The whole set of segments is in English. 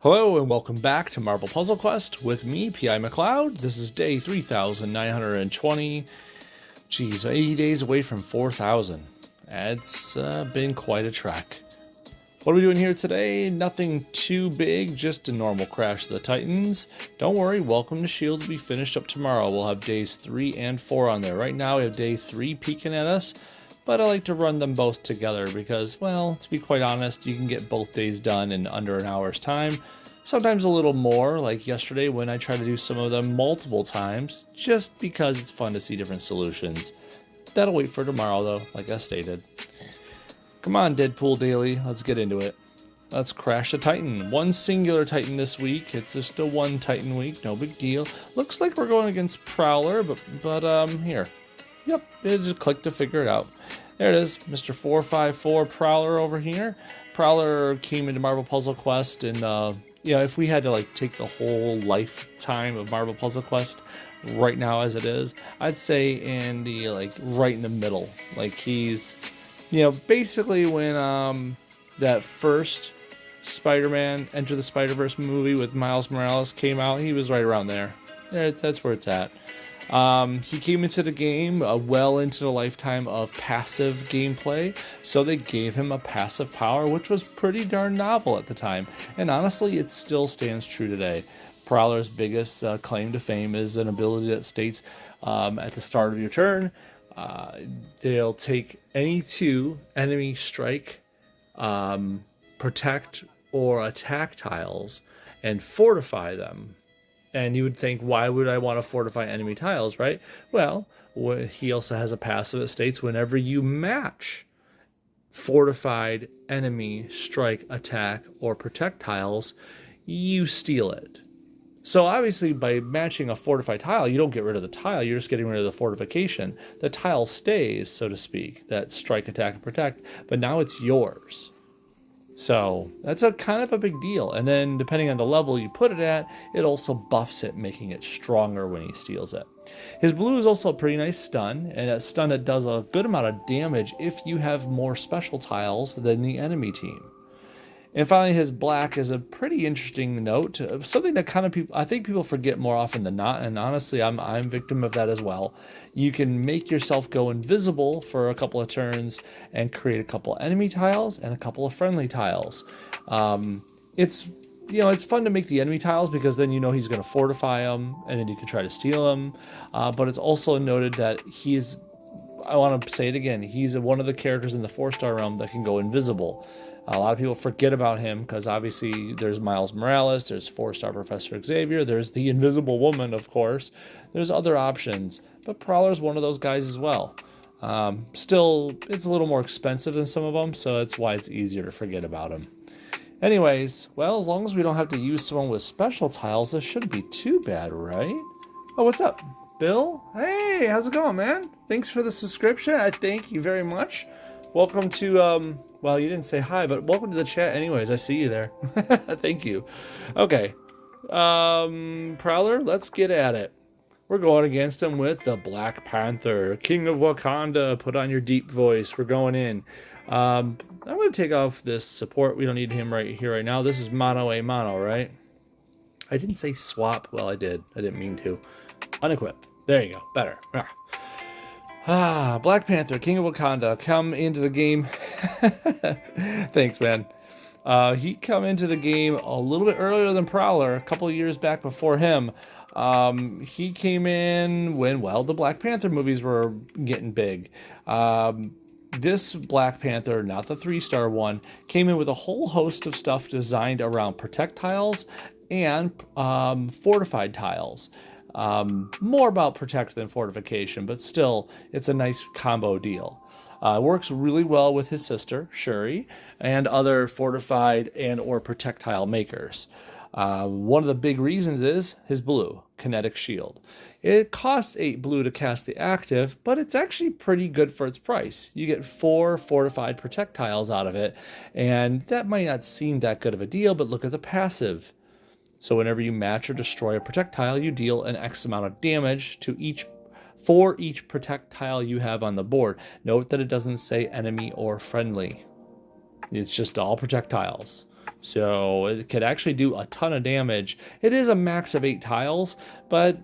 Hello and welcome back to Marvel Puzzle Quest with me, P.I. McLeod. This is day 3,920. Geez, 80 days away from 4,000. It's been quite a trek. What are we doing here today? Nothing too big, just a normal Crash of the Titans. Don't worry, Welcome to S.H.I.E.L.D. will be finished up tomorrow. We'll have days 3 and 4 on there. Right now we have day 3 peeking at us, but I like to run them both together because, well, to be quite honest, you can get both days done in under an hour's time. Sometimes a little more, like yesterday when I tried to do some of them multiple times, just because it's fun to see different solutions. That'll wait for tomorrow though, like I stated. Come on, Deadpool Daily, let's get into it. Let's crash a Titan. One singular Titan this week. It's just a one Titan week, no big deal. Looks like we're going against Prowler, but here. Yep, it just clicked to figure it out. There it is, Mr. 454 Prowler over here. Prowler came into Marvel Puzzle Quest and if we had to like take the whole lifetime of Marvel Puzzle Quest right now as it is, I'd say in the right in the middle. Like he's basically when that first Spider-Man Enter the Spider-Verse movie with Miles Morales came out, he was right around there. That's where it's at. He came into the game well into the lifetime of passive gameplay, so they gave him a passive power, which was pretty darn novel at the time, and honestly, it still stands true today. Prowler's biggest claim to fame is an ability that states at the start of your turn, they'll take any 2 enemy strike, protect, or attack tiles and fortify them. And you would think, why would I want to fortify enemy tiles, right? Well, he also has a passive that states whenever you match fortified enemy strike, attack, or protect tiles, you steal it. So obviously by matching a fortified tile, you don't get rid of the tile, you're just getting rid of the fortification. The tile stays, so to speak, that strike, attack, and protect, but now it's yours. So that's a kind of a big deal. And then depending on the level you put it at, it also buffs it, making it stronger when he steals it. His blue is also a pretty nice stun, and a stun that does a good amount of damage if you have more special tiles than the enemy team. And finally, his black is a pretty interesting note, something that kind of I think people forget more often than not, and honestly, I'm victim of that as well. You can make yourself go invisible for a couple of turns and create a couple of enemy tiles and a couple of friendly tiles. It's fun to make the enemy tiles because then he's going to fortify them, and then you can try to steal them. But it's also noted that I want to say it again, he's one of the characters in the 4-star realm that can go invisible. A lot of people forget about him because obviously there's Miles Morales, there's 4-star Professor Xavier, there's the Invisible Woman, of course. There's other options, but Prowler's one of those guys as well. Still, it's a little more expensive than some of them, so that's why it's easier to forget about him. Anyways, well, as long as we don't have to use someone with special tiles, this shouldn't be too bad, right? Oh, what's up, Bill? Hey, how's it going, man? Thanks for the subscription. I thank you very much. Welcome to, well, you didn't say hi, but welcome to the chat anyways. I see you there. Thank you. Okay. Prowler, let's get at it. We're going against him with the Black Panther, King of Wakanda. Put on your deep voice. We're going in. I'm going to take off this support. We don't need him right here, right now. This is mono a mono, right? I didn't say swap. Well, I did. I didn't mean to. Unequip. There you go. Better. Black Panther, King of Wakanda, come into the game. Thanks, man. He come into the game a little bit earlier than Prowler, a couple of years back before him. He came in when, well, the Black Panther movies were getting big. This Black Panther, not the 3-star one, came in with a whole host of stuff designed around protect tiles and fortified tiles. More about protect than fortification, but still, it's a nice combo deal. Works really well with his sister, Shuri, and other fortified and or protectile makers. One of the big reasons is his blue, Kinetic Shield. It costs 8 blue to cast the active, but it's actually pretty good for its price. You get 4 fortified projectiles out of it, and that might not seem that good of a deal, but look at the passive. So whenever you match or destroy a projectile, you deal an X amount of damage for each projectile you have on the board. Note that it doesn't say enemy or friendly. It's just all projectiles. So it could actually do a ton of damage. It is a max of 8 tiles, but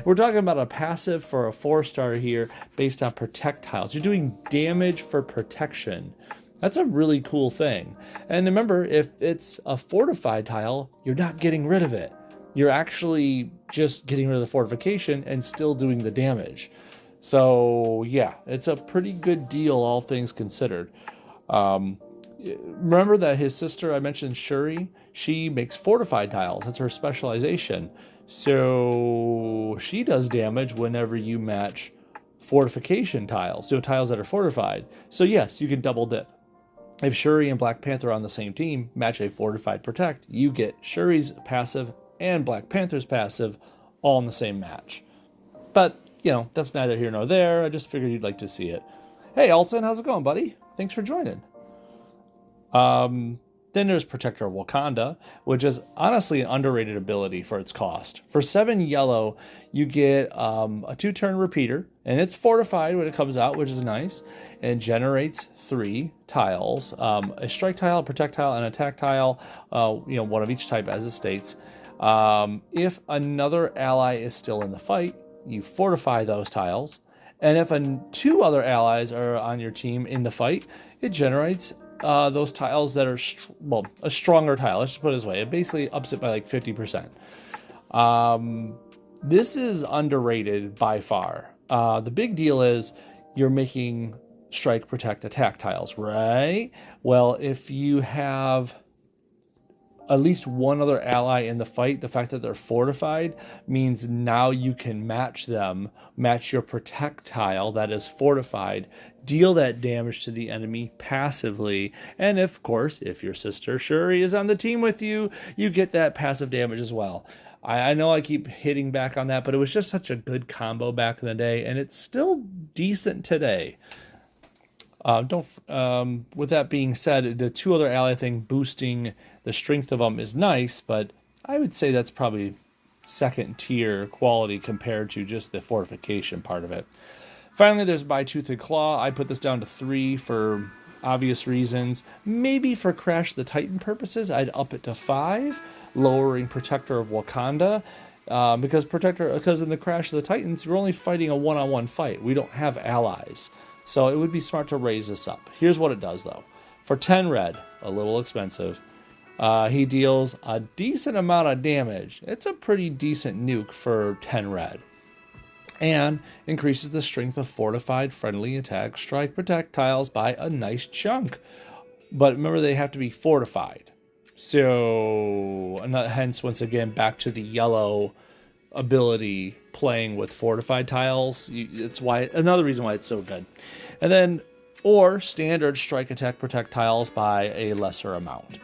we're talking about a passive for a 4-star here based on protect tiles. You're doing damage for protection. That's a really cool thing. And remember, if it's a fortified tile, you're not getting rid of it. You're actually just getting rid of the fortification and still doing the damage. So yeah, it's a pretty good deal, all things considered. Remember that his sister, I mentioned Shuri, she makes fortified tiles. That's her specialization. So she does damage whenever you match fortification tiles, so tiles that are fortified. So yes, you can double dip. If Shuri and Black Panther are on the same team, match a fortified protect, you get Shuri's passive and Black Panther's passive all in the same match. But, you know, that's neither here nor there. I just figured you'd like to see it. Hey, Alton, how's it going, buddy? Thanks for joining. Then there's Protector of Wakanda, which is honestly an underrated ability for its cost. For 7 yellow, you get a 2-turn repeater, and it's fortified when it comes out, which is nice, and generates 3 tiles, a strike tile, a protect tile, and an attack tile, one of each type as it states. If another ally is still in the fight, you fortify those tiles, and if 2 other allies are on your team in the fight, it generates those tiles that are, a stronger tile. Let's just put it this way. It basically ups it by like 50%. This is underrated by far. The big deal is you're making strike, protect, attack tiles, right? Well, if you have at least one other ally in the fight, the fact that they're fortified means now you can match them, match your protect tile that is fortified, deal that damage to the enemy passively, and of course, if your sister Shuri is on the team with you, you get that passive damage as well. I know I keep hitting back on that, but it was just such a good combo back in the day, and it's still decent today. With that being said, the 2 other ally thing boosting the strength of them is nice, but I would say that's probably second tier quality compared to just the fortification part of it. Finally, there's by Tooth and Claw. I put this down to 3 for obvious reasons. Maybe for Crash the Titan purposes, I'd up it to 5, lowering Protector of Wakanda. Because in the Crash of the Titans, we're only fighting a one-on-one fight. We don't have allies. So it would be smart to raise this up. Here's what it does, though. For 10 red, a little expensive, he deals a decent amount of damage. It's a pretty decent nuke for 10 red. And increases the strength of fortified, friendly, attack, strike, protect tiles by a nice chunk. But remember, they have to be fortified. So, hence, once again, back to the yellow ability playing with fortified tiles. It's why another reason why it's so good. And then or standard strike, attack, protect tiles by a lesser amount.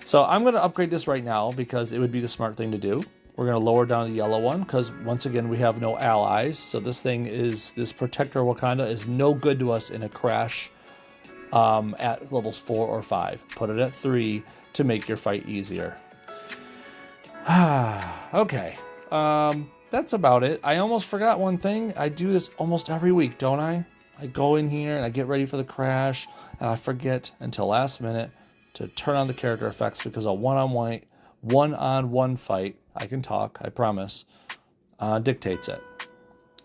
So I'm going to upgrade this right now because it would be the smart thing to do. We're going to lower down the yellow one because once again we have no allies. So this Protector Wakanda is no good to us in a Crash at levels 4 or 5. Put it at 3 to make your fight easier. Okay. That's about it. I almost forgot one thing. I do this almost every week, don't I? I go in here and I get ready for the Crash, and I forget until last minute to turn on the character effects because a one-on-one fight, I can talk, I promise, dictates it.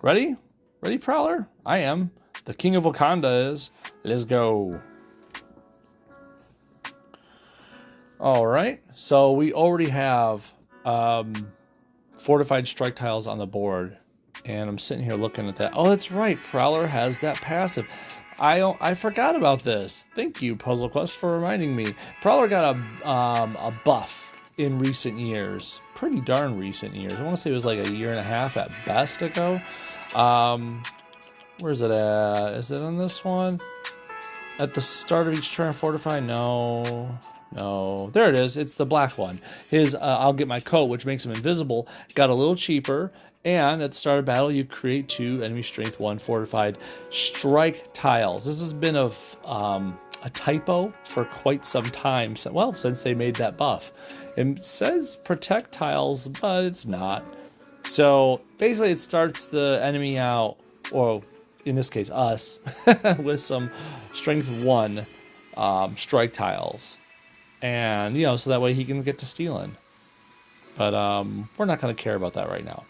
Ready? Ready, Prowler? I am. The King of Wakanda is. Let's go. All right. So we already have fortified strike tiles on the board, and I'm sitting here looking at that. Oh, that's right. Prowler has that passive. I forgot about this. Thank you, Puzzle Quest, for reminding me. Prowler got a buff in recent years. Pretty darn recent years. I want to say it was like a year and a half at best ago. Where's it at? Is it on this one? At the start of each turn, fortify? No. There it is. It's the black one. His I'll get my coat, which makes him invisible, got a little cheaper. And at the start of battle, you create 2 enemy strength 1 fortified strike tiles. This has been a typo for quite some time. Well, since they made that buff. It says protect tiles, but it's not. So basically, it starts the enemy out, or in this case, us, with some strength 1 strike tiles. And, you know, so that way he can get to stealing. But we're not going to care about that right now.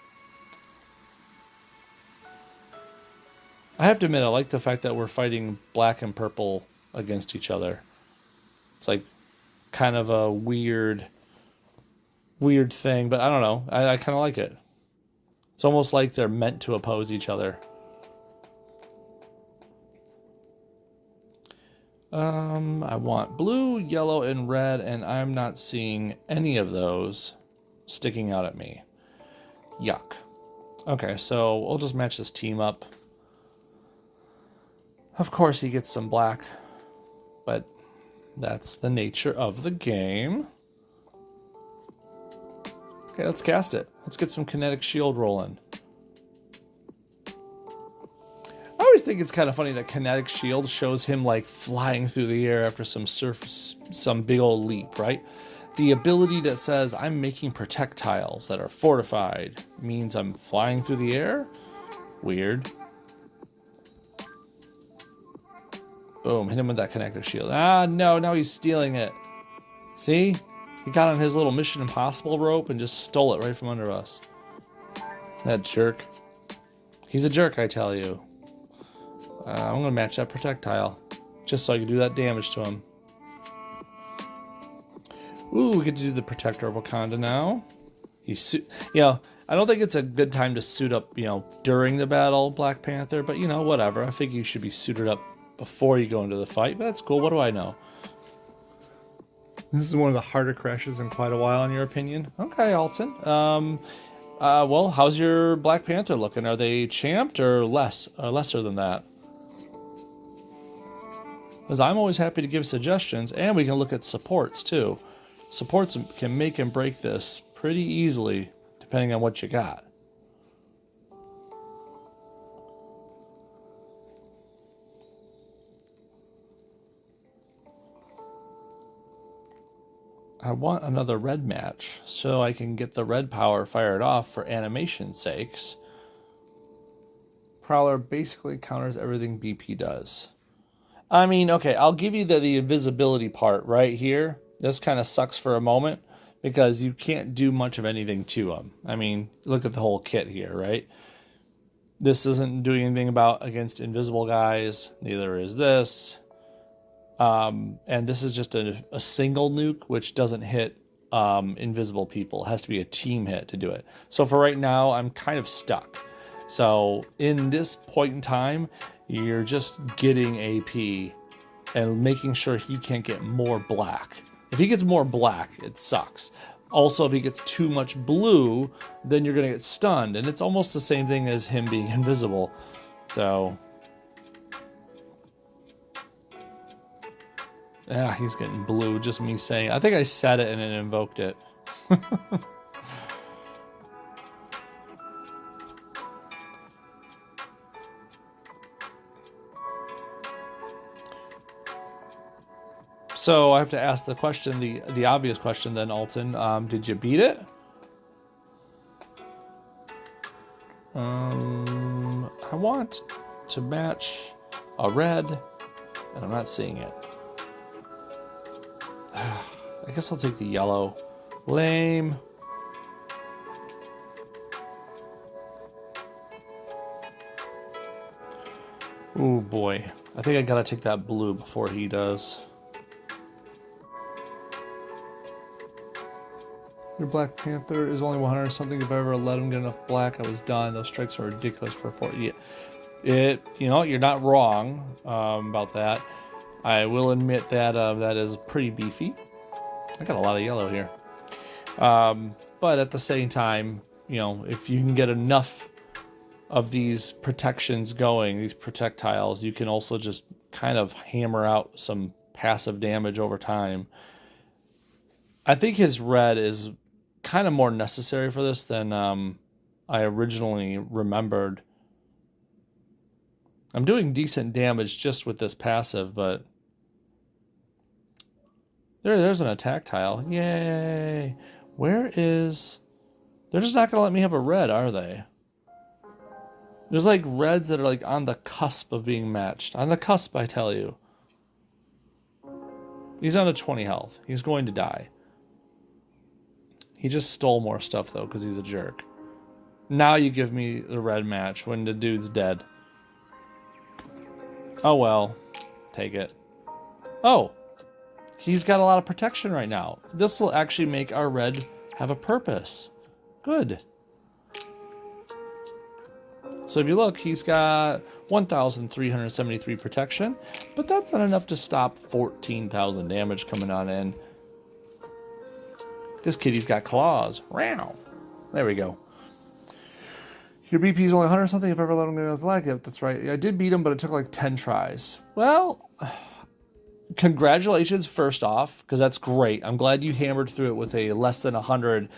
I have to admit, I like the fact that we're fighting black and purple against each other. It's like kind of a weird thing, but I don't know. I kind of like it. It's almost like they're meant to oppose each other. I want blue, yellow, and red, and I'm not seeing any of those sticking out at me. Yuck. Okay, so we'll just match this team up. Of course he gets some black, but that's the nature of the game. Okay, let's cast it. Let's get some kinetic shield rolling. I always think it's kind of funny that kinetic shield shows him like flying through the air after some big old leap, right? The ability that says I'm making projectiles that are fortified means I'm flying through the air? Weird. Boom, hit him with that kinetic shield. Ah, no, now he's stealing it. See? He got on his little Mission Impossible rope and just stole it right from under us. That jerk. He's a jerk, I tell you. I'm going to match that projectile, just so I can do that damage to him. Ooh, we get to do the Protector of Wakanda now. You know, I don't think it's a good time to suit up, you know, during the battle, Black Panther, but, you know, whatever. I think you should be suited up before you go into the fight, but that's cool. What do I know? This is one of the harder crashes in quite a while, in your opinion. Okay, Alton. Well, how's your Black Panther looking? Are they champed or lesser than that? Because I'm always happy to give suggestions, and we can look at supports too. Supports can make and break this pretty easily, depending on what you got. I want another red match, so I can get the red power fired off for animation sakes. Prowler basically counters everything BP does. I mean, okay, I'll give you the invisibility part right here. This kind of sucks for a moment because you can't do much of anything to him. I mean, look at the whole kit here, right? This isn't doing anything against invisible guys. Neither is this. And this is just a single nuke, which doesn't hit invisible people. It has to be a team hit to do it. So for right now, I'm kind of stuck. So in this point in time, you're just getting AP and making sure he can't get more black. If he gets more black, it sucks. Also, if he gets too much blue, then you're going to get stunned. And it's almost the same thing as him being invisible. So... ah, he's getting blue, just me saying. I think I said it and it invoked it. So I have to ask the question, the obvious question then, Alton. Did you beat it? I want to match a red, and I'm not seeing it. I guess I'll take the yellow. Lame. Ooh, boy. I think I gotta take that blue before he does. Your Black Panther is only 100 something. If I ever let him get enough black, I was done. Those strikes are ridiculous for 40. You know, you're not wrong about that. I will admit that that is pretty beefy. I got a lot of yellow here. But at the same time, you know, if you can get enough of these protections going, these projectiles, you can also just kind of hammer out some passive damage over time. I think his red is kind of more necessary for this than I originally remembered. I'm doing decent damage just with this passive, but there's an attack tile. Yay! Where is... They're just not going to let me have a red, are they? There's like reds that are like on the cusp of being matched. On the cusp, I tell you. He's on a 20 health. He's going to die. He just stole more stuff, though, because he's a jerk. Now you give me the red match when the dude's dead. Oh, well. Take it. Oh. He's got a lot of protection right now. This will actually make our red have a purpose. Good. So if you look, he's got 1,373 protection, but that's not enough to stop 14,000 damage coming on in. This kitty's got claws. Wow. There we go. Your BP is only 100 something if I ever let him go with black. Yep, that's right. I did beat him, but it took like 10 tries. Well, congratulations first off, because that's great. I'm glad you hammered through it with a less than 100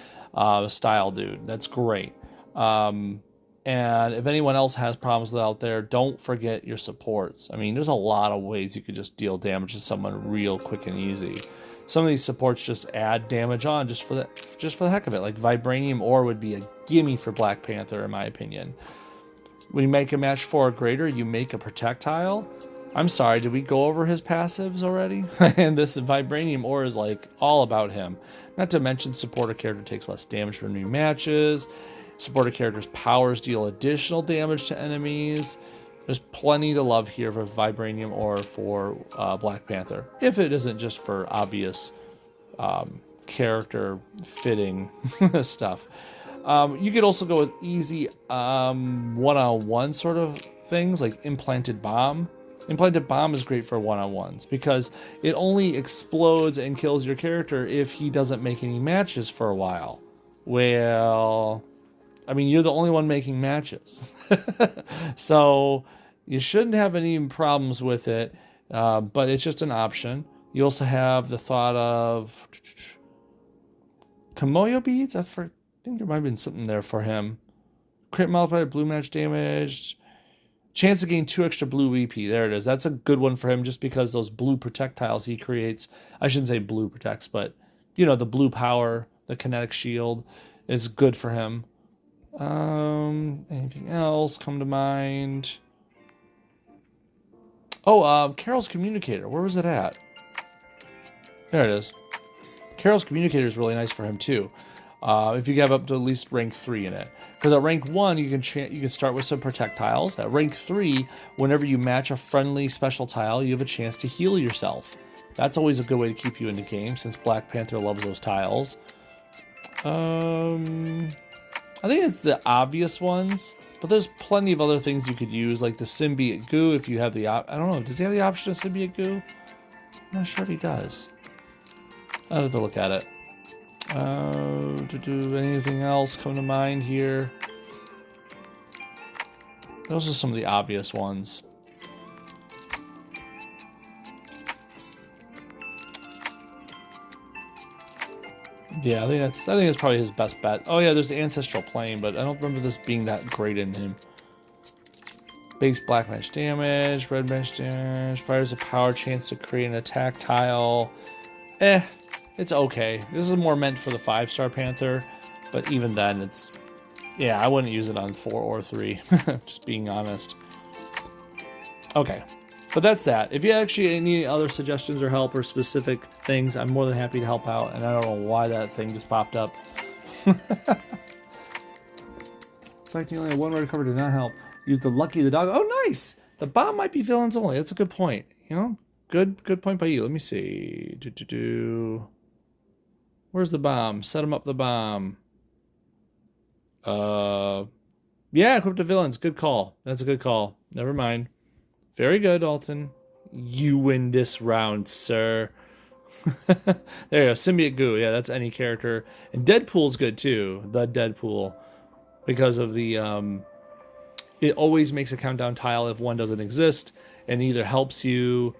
style dude. That's great. And if anyone else has problems out there, don't forget your supports. I mean, there's a lot of ways you could just deal damage to someone real quick and easy. Some of these supports just add damage on just for the heck of it. Like Vibranium Ore would be a gimme for Black Panther, in my opinion. When you make a match 4 or greater, you make a projectile. I'm sorry, did we go over his passives already? And this Vibranium Ore is like all about him. Not to mention supporter character takes less damage from new matches. Supporter characters' powers deal additional damage to enemies. There's plenty to love here for Vibranium Ore for Black Panther. If it isn't just for obvious character fitting stuff. You could also go with easy one-on-one sort of things like Implanted Bomb. Implanted Bomb is great for one-on-ones because it only explodes and kills your character if he doesn't make any matches for a while. Well, I mean, you're the only one making matches. So you shouldn't have any problems with it, but it's just an option. You also have the thought of Kamoyo Beads. I think there might have been something there for him. Crit multiplier, blue match damage. Chance to gain 2 extra blue EP. There it is. That's a good one for him just because those blue projectiles he creates. I shouldn't say blue protects, but, you know, the blue power, the kinetic shield is good for him. Anything else come to mind? Oh, Carol's Communicator. Where was it at? There it is. Carol's Communicator is really nice for him too. If you have up to at least rank 3 in it. Because at rank 1, you can start with some projectiles. At rank 3, whenever you match a friendly special tile, you have a chance to heal yourself. That's always a good way to keep you in the game, since Black Panther loves those tiles. I think it's the obvious ones, but there's plenty of other things you could use, like the Symbiote Goo if you have the I don't know, does he have the option of Symbiote Goo? I'm not sure if he does. I'll have to look at it. Do anything else come to mind here? Those are some of the obvious ones. Yeah, I think that's probably his best bet. Oh yeah, there's the Ancestral Plane, but I don't remember this being that great in him. Base black match damage, red match damage, fires a power chance to create an attack tile. It's okay. This is more meant for the 5-star Panther, but even then, it's... Yeah, I wouldn't use it on 4 or 3, just being honest. Okay, but that's that. If you actually need other suggestions or help or specific things, I'm more than happy to help out, and I don't know why that thing just popped up. In fact, only one word cover did not help. Use the Lucky the Dog. Oh, nice! The bomb might be villains only. That's a good point. You know? Good point by you. Let me see. Where's the bomb? Set him up the bomb. Yeah, equip the villains. Good call. That's a good call. Never mind. Very good, Alton. You win this round, sir. There you go. Symbiote Goo. Yeah, that's any character. And Deadpool's good, too. The Deadpool. Because of the... it always makes a countdown tile if one doesn't exist. And either helps you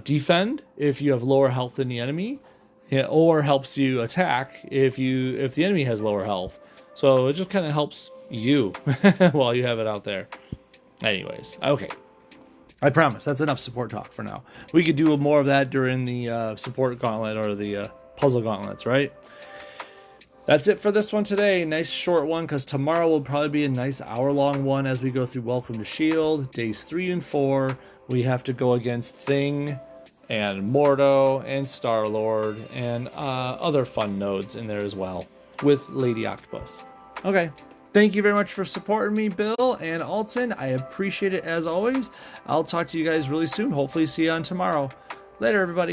defend if you have lower health than the enemy. Yeah, or helps you attack if the enemy has lower health. So it just kind of helps you while you have it out there. Anyways, okay. I promise that's enough support talk for now. We could do more of that during the support gauntlet or the puzzle gauntlets, right? That's it for this one today. Nice short one, because tomorrow will probably be a nice hour-long one as we go through Welcome to S.H.I.E.L.D. Days 3 and 4. We have to go against Thing, and Mordo, and Star-Lord, and other fun nodes in there as well, with Lady Octopus. Okay, thank you very much for supporting me, Bill and Alton. I appreciate it as always. I'll talk to you guys really soon. Hopefully see you on tomorrow. Later, everybody.